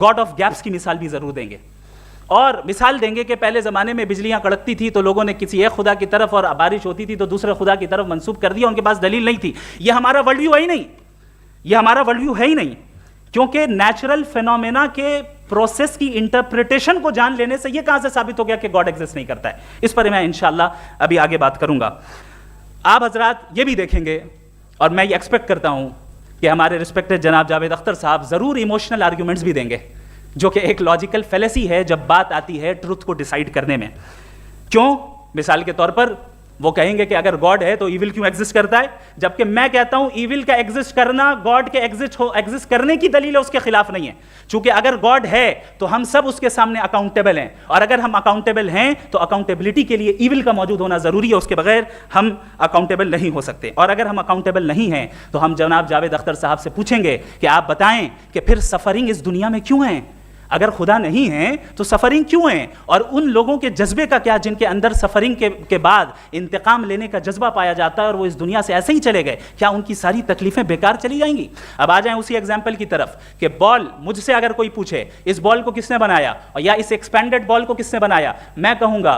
God of gaps की मिसाल भी जरूर देंगे और मिसाल देंगे कि पहले ज़माने में बिजलियां कड़कती थी तो लोगों ने किसी एक खुदा की तरफ और बारिश होती थी तो दूसरे खुदा की तरफ मंसूब कर दिया, उनके पास दलील नहीं थी। यह हमारा वर्ल्ड व्यू है ही नहीं, यह हमारा वर्ल्ड व्यू है ही नहीं, क्योंकि नेचुरल फिनोमेना के प्रोसेस की इंटरप्रिटेशन को जान लेने से यह कहां से साबित हो गया कि गॉड एग्जिस्ट नहीं करता है। इस पर मैं इंशाअल्लाह अभी आगे बात करूंगा। आप हजरात ये भी देखेंगे और मैं ये एक्सपेक्ट करता हूं कि हमारे रिस्पेक्टेड जनाब जावेद अख्तर साहब जरूर इमोशनल आर्ग्यूमेंट्स भी देंगे, जो कि एक लॉजिकल फेलेसी है जब बात आती है ट्रुथ को डिसाइड करने में। क्यों? मिसाल के तौर पर वो कहेंगे कि अगर गॉड है तो इविल क्यों एग्जिस्ट करता है, जबकि मैं कहता हूं इविल का एग्जिस्ट करना गॉड के एग्जिस्ट करने की दलील है, उसके खिलाफ नहीं है। चूंकि अगर गॉड है तो हम सब उसके सामने अकाउंटेबल हैं, और अगर हम अकाउंटेबल हैं तो अकाउंटेबिलिटी के लिए इविल का मौजूद होना जरूरी है, उसके बगैर हम अकाउंटेबल नहीं हो सकते। और अगर हम अकाउंटेबल नहीं हैं तो हम जनाब जावेद अख्तर साहब से पूछेंगे कि आप बताएं कि फिर सफरिंग इस दुनिया में क्यों है? अगर खुदा नहीं है तो सफरिंग क्यों है? और उन लोगों के जज्बे का क्या जिनके अंदर सफरिंग के बाद इंतकाम लेने का जज्बा पाया जाता है और वो इस दुनिया से ऐसे ही चले गए, क्या उनकी सारी तकलीफें बेकार चली जाएंगी? अब आ जाएं उसी एग्जाम्पल की तरफ कि बॉल, मुझसे अगर कोई पूछे इस बॉल को किसने बनाया या इस एक्सपेंडेड बॉल को किसने बनाया, मैं कहूंगा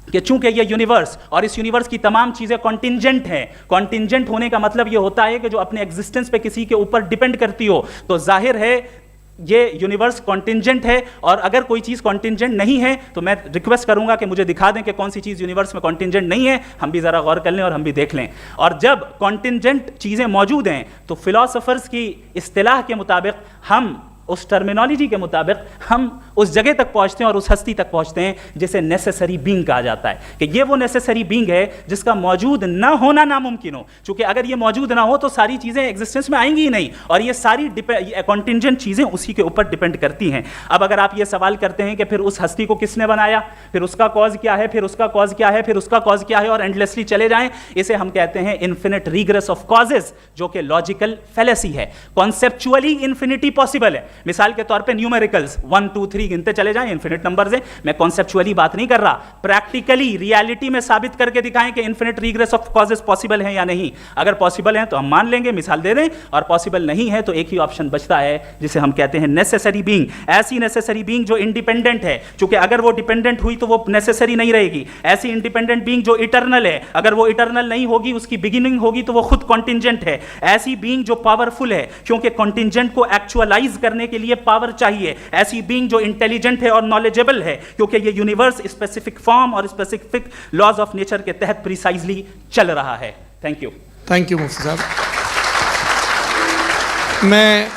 कि चूंकि ये यूनिवर्स और इस यूनिवर्स की तमाम चीजें कॉन्टिंजेंट हैं। कॉन्टिंजेंट होने का मतलब ये होता है कि जो अपने एग्जिस्टेंस पे किसी के ऊपर डिपेंड करती हो, तो जाहिर है ये यूनिवर्स कॉन्टिंजेंट है। और अगर कोई चीज़ कॉन्टिंजेंट नहीं है तो मैं रिक्वेस्ट करूंगा कि मुझे दिखा दें कि कौन सी चीज़ यूनिवर्स में कॉन्टिंजेंट नहीं है, हम भी ज़रा गौर कर लें और हम भी देख लें। और जब कॉन्टिंजेंट चीज़ें मौजूद हैं तो फिलोसोफर्स की इस्तिलाह के मुताबिक, हम उस टर्मिनोलॉजी के मुताबिक हम उस जगह तक पहुंचते हैं और उस हस्ती तक पहुंचते हैं जिसे नेसेसरी बीइंग कहा जाता है, कि ये वो नेसेसरी बीइंग है जिसका मौजूद ना होना नामुमकिन हो। क्योंकि अगर ये मौजूद ना हो तो सारी चीज़ें एग्जिस्टेंस में आएंगी ही नहीं, और ये सारी कॉन्टिंजेंट चीज़ें उसी के ऊपर डिपेंड करती हैं। अब अगर आप ये सवाल करते हैं कि फिर उस हस्ती को किसने बनाया, फिर उसका कॉज क्या है, फिर उसका कॉज क्या है, फिर उसका कॉज क्या है, और एंडलेसली चले जाएं, इसे हम कहते हैं इन्फिनिट रिग्रेस ऑफ कॉजेज, जो कि लॉजिकल फेलेसी है। कॉन्सेप्चुअली इन्फिनिटी पॉसिबल है। मिसाल के तौर पे न्यूमेरिकल्स 1 2 3 गिनते चले जाएं, इन्फिनिट नंबर्स हैं। मैं कॉन्सेप्चुअली बात नहीं कर रहा, प्रैक्टिकली रियलिटी में साबित करके दिखाएं कि infinite regress of causes possible है या नहीं। अगर पॉसिबल है तो हम मान लेंगे, मिसाल दे दें, और पॉसिबल नहीं है तो एक ही ऑप्शन बचता है जिसे हम कहते हैं नेसेसरी बीइंग। ऐसी नेसेसरी बीइंग जो इंडिपेंडेंट है, क्योंकि अगर वो डिपेंडेंट हुई तो वो नेसेसरी नहीं रहेगी। ऐसी इंडिपेंडेंट बीइंग जो इटर्नल है, अगर वो इटर्नल नहीं होगी, उसकी बिगिनिंग होगी तो वो खुद कॉन्टिंजेंट है। ऐसी बीइंग जो पावरफुल है, क्योंकि कॉन्टिंजेंट को एक्चुअलाइज करने के लिए पावर चाहिए। ऐसी बीइंग जो इंटेलिजेंट है और नॉलेजेबल है, क्योंकि ये यूनिवर्स स्पेसिफिक फॉर्म और स्पेसिफिक लॉज ऑफ नेचर के तहत प्रिसाइजली चल रहा है। Thank you. थैंक यू मुफ्ती साहब। मैं